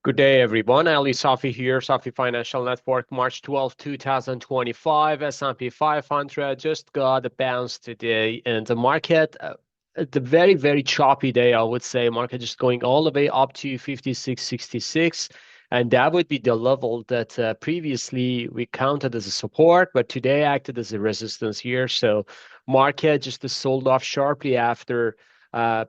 Good day, everyone. Ali Safi here, Safi Financial Network, March 12, 2025. S&P 500 just got a bounce today, and the market, the very, very choppy day, I would say. Market just going all the way up to 56.66, and that would be the level that previously we counted as a support, but today acted as a resistance here. So market just sold off sharply after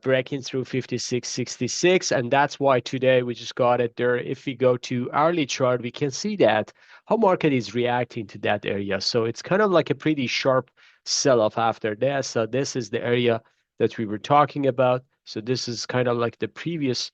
breaking through 56.66, and that's why today we just got it there. If we go to hourly chart, we can see that how market is reacting to that area. So it's kind of like a pretty sharp sell-off after that. So this is the area that we were talking about. So this is kind of like the previous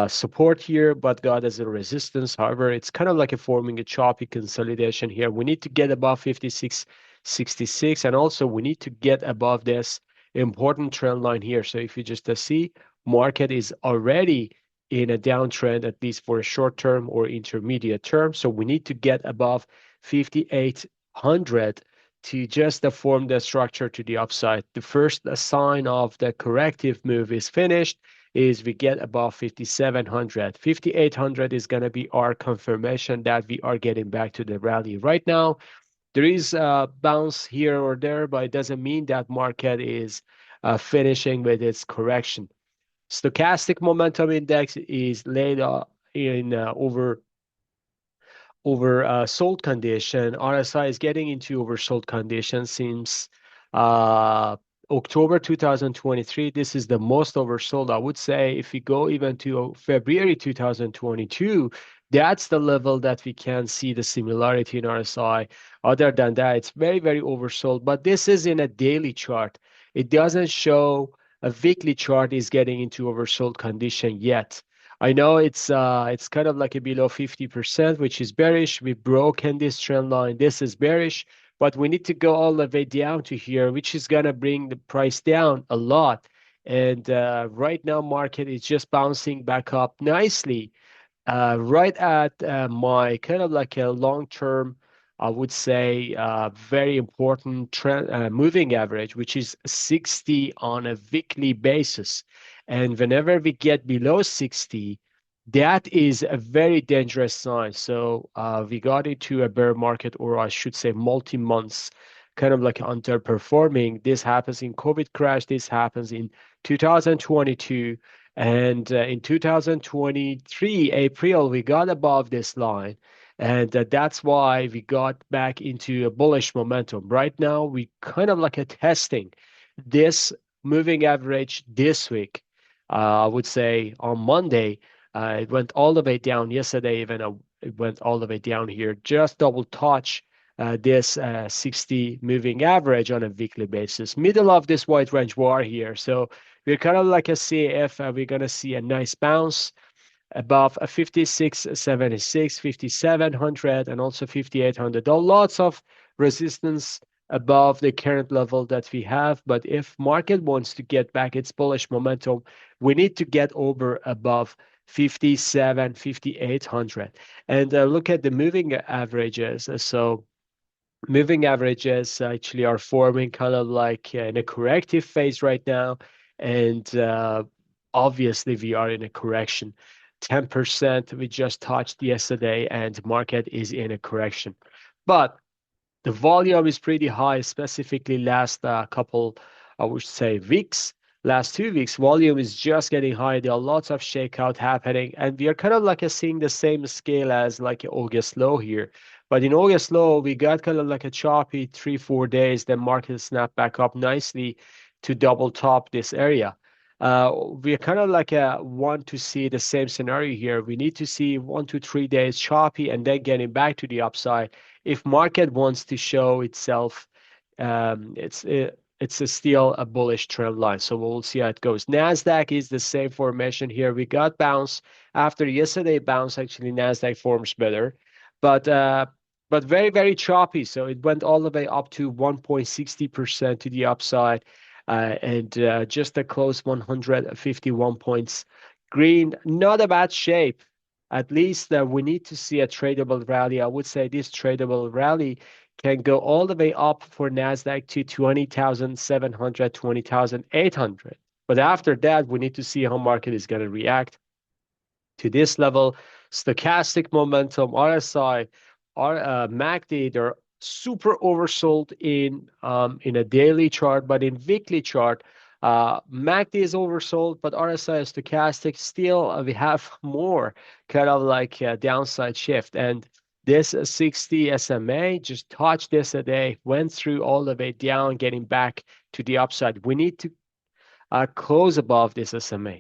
support here, but got as a resistance. However, it's kind of like forming a choppy consolidation here. We need to get above 56.66, and also we need to get above this important trend line here. So if you just see, market is already in a downtrend, at least for a short term or intermediate term. So we need to get above 5,800 to just form the structure to the upside. The first sign of the corrective move is finished is we get above 5,700. 5,800 is going to be our confirmation that we are getting back to the rally. Right now, there is a bounce here or there, but it doesn't mean that market is finishing with its correction. Stochastic momentum index is laid in oversold condition. RSI is getting into oversold condition since October 2023. This is the most oversold, I would say. If we go even to February 2022, that's the level that we can see the similarity in RSI. Other than that, it's very, very oversold. But this is in a daily chart. It doesn't show a weekly chart is getting into oversold condition yet. I know it's kind of like a below 50%, which is bearish. We've broken this trend line. This is bearish, but we need to go all the way down to here, which is gonna bring the price down a lot. And right now, market is just bouncing back up nicely, right at my kind of like a long-term, I would say, very important trend moving average, which is 60 on a weekly basis. And whenever we get below 60, that is a very dangerous sign. So we got into a bear market, or I should say multi-months, kind of like underperforming. This happens in COVID crash. This happens in 2022. And in 2023, April, we got above this line. And that's why we got back into a bullish momentum. Right now, we kind of like a testing this moving average this week. I would say on Monday, it went all the way down. Yesterday, even it went all the way down here. Just double touch this 60 moving average on a weekly basis. Middle of this wide range bar here. So we're kind of like a see if we're going to see a nice bounce above a 56.76, 5,700, and also 5,800. There are lots of resistance above the current level that we have, but if market wants to get back its bullish momentum, we need to get over above 57, 5,800. And look at the moving averages. So moving averages actually are forming kind of like in a corrective phase right now. And obviously we are in a correction. 10% we just touched yesterday, and market is in a correction. But the volume is pretty high, specifically last couple, I would say, weeks. Last 2 weeks, volume is just getting high. There are lots of shakeout happening, and we are kind of like seeing the same scale as like August low here. But in August low, we got kind of like a choppy 3-4 days. Then market snapped back up nicely to double top this area. We kind of like want to see the same scenario here. We need to see 1 to 3 days choppy and then getting back to the upside. If market wants to show itself, it's still a bullish trend line. So we'll see how it goes. Nasdaq is the same formation here. We got bounce after yesterday bounce. Actually, Nasdaq forms better, but very, very choppy. So it went all the way up to 1.60% to the upside. And just a close 151 points. Green, not a bad shape. At least we need to see a tradable rally. I would say this tradable rally can go all the way up for Nasdaq to 20,700, 20,800. But after that, we need to see how market is going to react to this level. stochastic momentum, RSI, MACD, they're super oversold in a daily chart, but in weekly chart, MACD is oversold, but RSI is stochastic. Still, we have more kind of like a downside shift. And this 60 SMA just touched this a day, went through all the way down, getting back to the upside. We need to close above this SMA.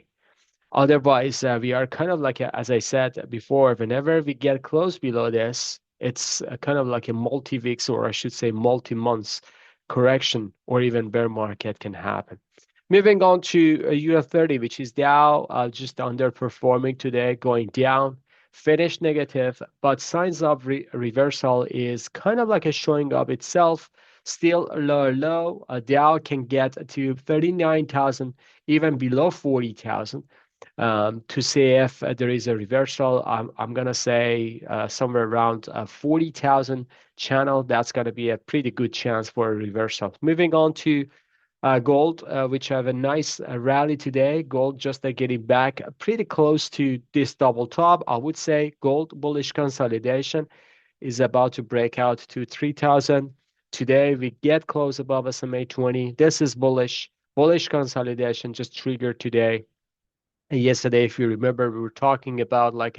Otherwise, we are kind of like, as I said before, whenever we get close below this, it's kind of like a multi-weeks, or I should say multi-months correction or even bear market can happen. Moving on to UF30, which is Dow, just underperforming today, going down, finished negative, but signs of reversal is kind of like a showing up itself, still low. Dow can get to 39,000, even below 40,000 to see if there is a reversal. I'm going to say somewhere around 40,000 channel. That's going to be a pretty good chance for a reversal. Moving on to gold, which have a nice rally today. Gold just getting back pretty close to this double top. I would say gold bullish consolidation is about to break out to 3,000. Today we get close above SMA 20. This is bullish. Bullish consolidation just triggered today. Yesterday, if you remember, we were talking about like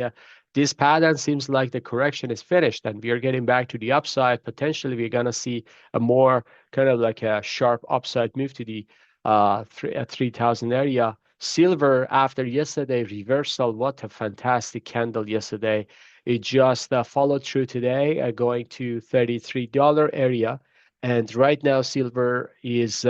this pattern seems like the correction is finished and we are getting back to the upside. Potentially, we're gonna see a more kind of like a sharp upside move to the 3,000 area. Silver after yesterday reversal, what a fantastic candle yesterday. It just followed through today, going to $33 area, and right now silver is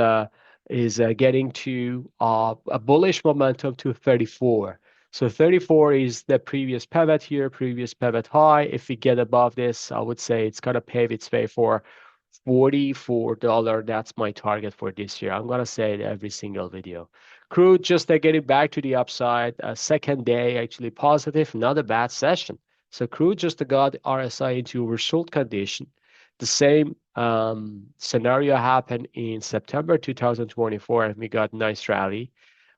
getting to a bullish momentum to 34. So 34 is the previous pivot here, previous pivot high. If we get above this, I would say it's gonna pave its way for $44. That's my target for this year. I'm gonna say it every single video. Crude just getting back to the upside. Second day actually positive, not a bad session. So crude just got RSI into oversold condition. The same scenario happened in September 2024, and we got nice rally.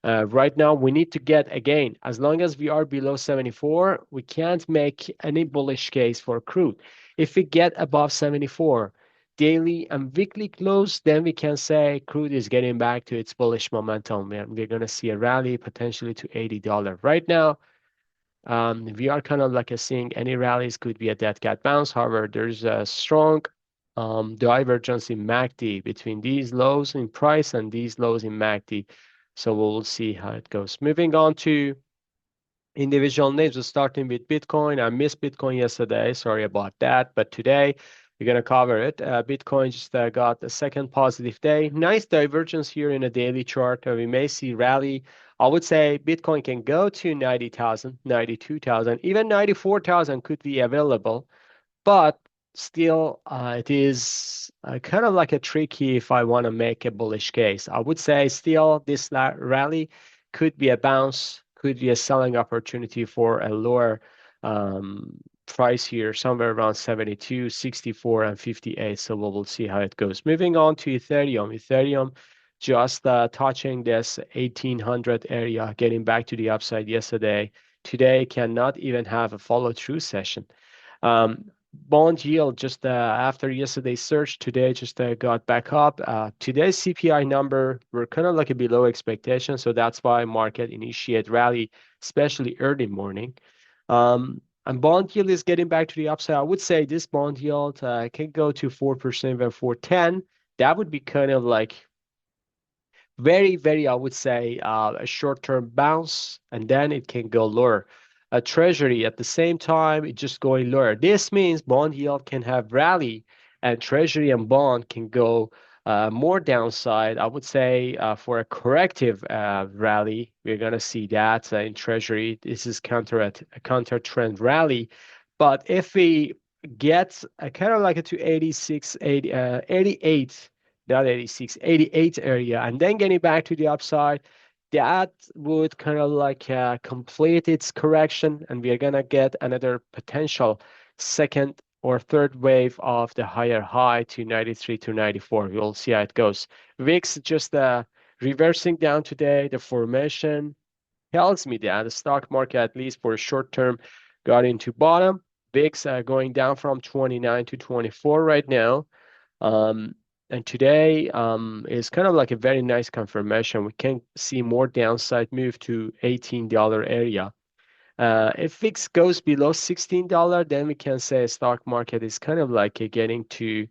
Right now, we need to get again, as long as we are below 74, we can't make any bullish case for crude. If we get above 74, daily and weekly close, then we can say crude is getting back to its bullish momentum, and we're going to see a rally potentially to $80. Right now, we are kind of like seeing any rallies could be a dead cat bounce. However, there's a strong divergence in MACD between these lows in price and these lows in MACD. So we'll see how it goes. Moving on to individual names, starting with Bitcoin. I missed Bitcoin yesterday. Sorry about that. But today we're going to cover it. Bitcoin just got a second positive day. Nice divergence here in a daily chart. We may see rally. I would say Bitcoin can go to 90,000, 92,000, even 94,000 could be available. But still, it is kind of like a tricky if I want to make a bullish case. I would say still this rally could be a bounce, could be a selling opportunity for a lower price here, somewhere around 72, 64, and 58. So we'll see how it goes. Moving on to Ethereum. Ethereum just touching this 1800 area, getting back to the upside yesterday. Today cannot even have a follow-through session. Bond yield just after yesterday's surge today just got back up. Today's CPI number were kind of like a below expectation, so that's why market initiate rally, especially early morning. And bond yield is getting back to the upside. I would say this bond yield can go to 4% or 4.10. That would be kind of like very, I would say, a short-term bounce, and then it can go lower. A treasury at the same time, it's just going lower. This means bond yield can have rally, and treasury and bond can go more downside. I would say for a corrective rally, we're going to see that in treasury. This is a counter trend rally. But if we get kind of like a to 86, 80, 88, not 86, 88 area, and then getting back to the upside, that would kind of like complete its correction, and we are gonna get another potential second or third wave of the higher high to 93 to 94. We'll see how it goes. VIX just reversing down today. The formation tells me that the stock market, at least for a short term, got into bottom. VIX going down from 29 to 24 right now. Um, and today is kind of like a very nice confirmation. We can see more downside move to $18 area. If VIX goes below $16, then we can say stock market is kind of like getting to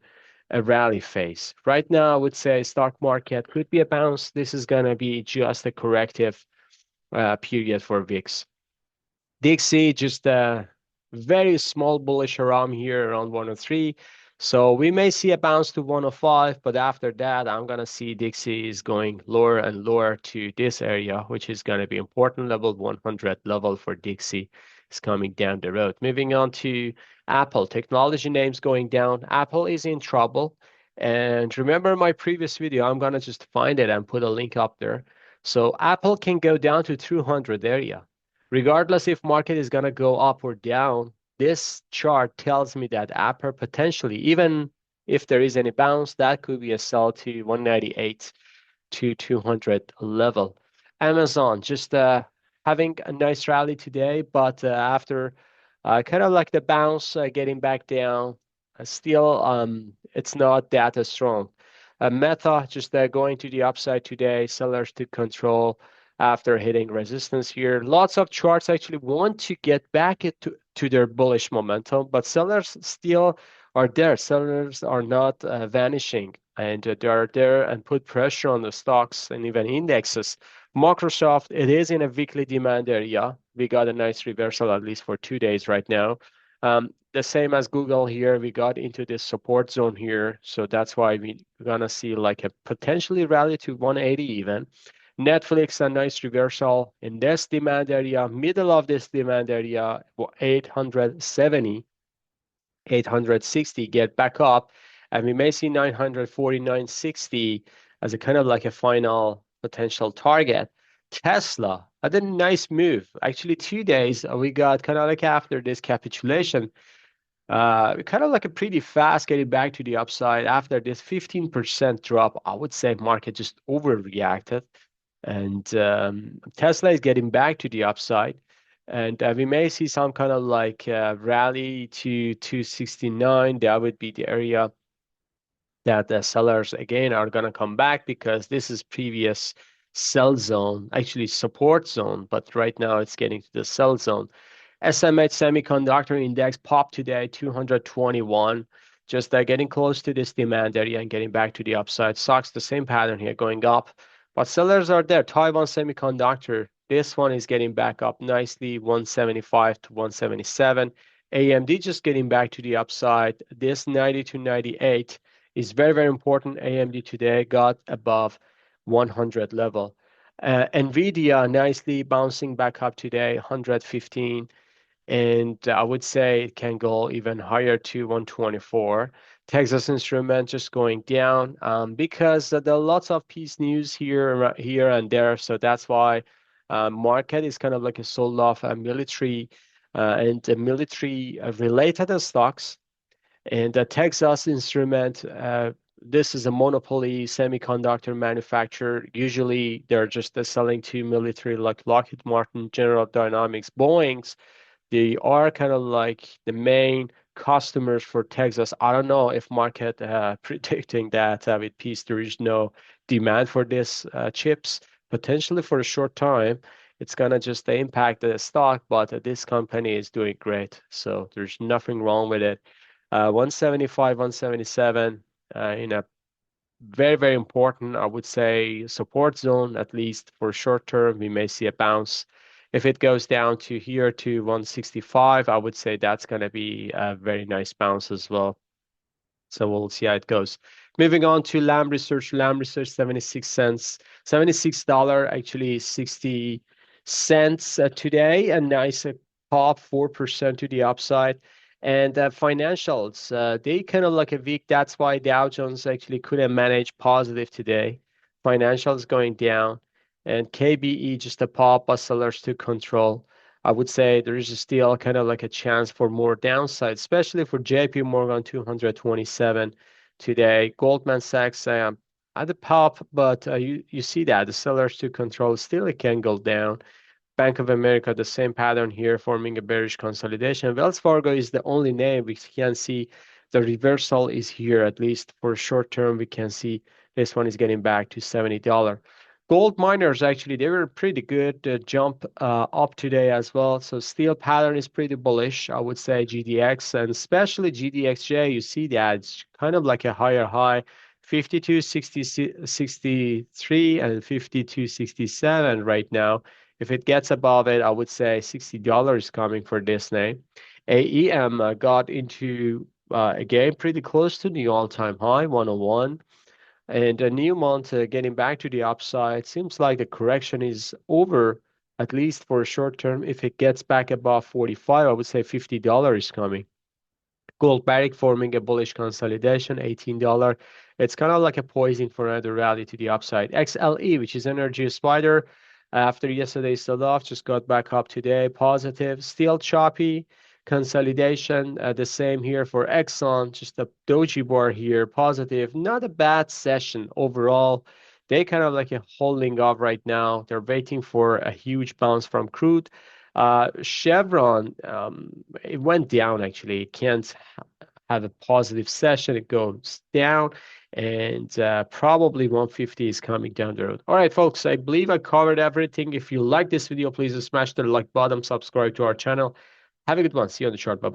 a rally phase. Right now, I would say stock market could be a bounce. This is going to be just a corrective period for VIX. Dixie, just a very small bullish around here around 103. So we may see a bounce to 105, but after that, I'm going to see Dixie is going lower and lower to this area, which is going to be important level 100 level for Dixie is coming down the road. Moving on to Apple, technology names going down. Apple is in trouble. And remember my previous video, I'm going to just find it and put a link up there. So Apple can go down to 200 area regardless if market is going to go up or down. This chart tells me that upper potentially, even if there is any bounce, that could be a sell to 198 to 200 level. Amazon just having a nice rally today, but after kind of like the bounce getting back down, still it's not that strong. Meta just going to the upside today, sellers to control after hitting resistance here. Lots of charts actually want to get back to their bullish momentum, but sellers still are there. Sellers are not vanishing, and they are there and put pressure on the stocks and even indexes. Microsoft, it is in a weekly demand area. We got a nice reversal at least for 2 days right now. The same as Google here, we got into this support zone here, so that's why we're gonna see like a potentially rally to 180 even. Netflix, a nice reversal in this demand area, middle of this demand area, 870, 860, get back up, and we may see 949.60 as a kind of like a final potential target. Tesla had a nice move. Actually, 2 days we got kind of like after this capitulation, kind of like a pretty fast getting back to the upside after this 15% drop. I would say market just overreacted, and Tesla is getting back to the upside. And we may see some kind of like rally to 269. That would be the area that the sellers again are going to come back because this is previous sell zone, actually support zone, but right now it's getting to the sell zone. SMH Semiconductor Index popped today, 221, just getting close to this demand area and getting back to the upside. Stocks the same pattern here, going up, but sellers are there. Taiwan Semiconductor, this one is getting back up nicely, 175 to 177. AMD just getting back to the upside. This 90 to 98 is very, very important. AMD today got above 100 level. Nvidia nicely bouncing back up today, 115, and I would say it can go even higher to 124. Texas Instrument just going down because there are lots of peace news here and there, so that's why market is kind of like a sold off military and military related stocks. And the Texas Instrument, this is a monopoly semiconductor manufacturer. Usually, they're just selling to military like Lockheed Martin, General Dynamics, Boeing's. They are kind of like the main customers for Texas. I don't know if market predicting that with peace there is no demand for this chips. Potentially for a short time, it's gonna just impact the stock, but this company is doing great, so there's nothing wrong with it. 175, 177 in a very, very important, I would say, support zone, at least for short term. We may see a bounce. If it goes down to here to 165, I would say that's going to be a very nice bounce as well. So we'll see how it goes. Moving on to Lamb Research, 76 cents, $76, actually 60 cents today. A nice pop, 4% to the upside. And financials, they kind of like a week. That's why Dow Jones actually couldn't manage positive today. Financials going down. And KBE just a pop, but sellers to control. I would say there is still kind of like a chance for more downside, especially for JP Morgan 227 today. Goldman Sachs at the pop, but you see that the sellers to control still it can go down. Bank of America, the same pattern here, forming a bearish consolidation. Wells Fargo is the only name we can see the reversal is here, at least for short term. We can see this one is getting back to $70. Gold miners, actually, they were pretty good jump up today as well. So steel pattern is pretty bullish, I would say, GDX, and especially GDXJ, you see that it's kind of like a higher high, 52.63 and 52.67 right now. If it gets above it, I would say $60 coming for this name. AEM got into, again, pretty close to the all-time high, 101. And a new month getting back to the upside. Seems like the correction is over, at least for a short term. If it gets back above 45, I would say $50 coming. Gold Barrick forming a bullish consolidation, $18. It's kind of like a poising for another rally to the upside. XLE, which is Energy Spider, after yesterday's sell-off, just got back up today, positive. Still choppy, consolidation. The same here for Exxon, just a doji bar here, positive. Not a bad session overall. They kind of like a holding off right now. They're waiting for a huge bounce from crude. Chevron, it went down actually. It can't have a positive session. It goes down, and probably 150 is coming down the road. All right, folks, I believe I covered everything. If you like this video, please smash the like button, subscribe to our channel. Have a good one. See you on the chart. Bye-bye.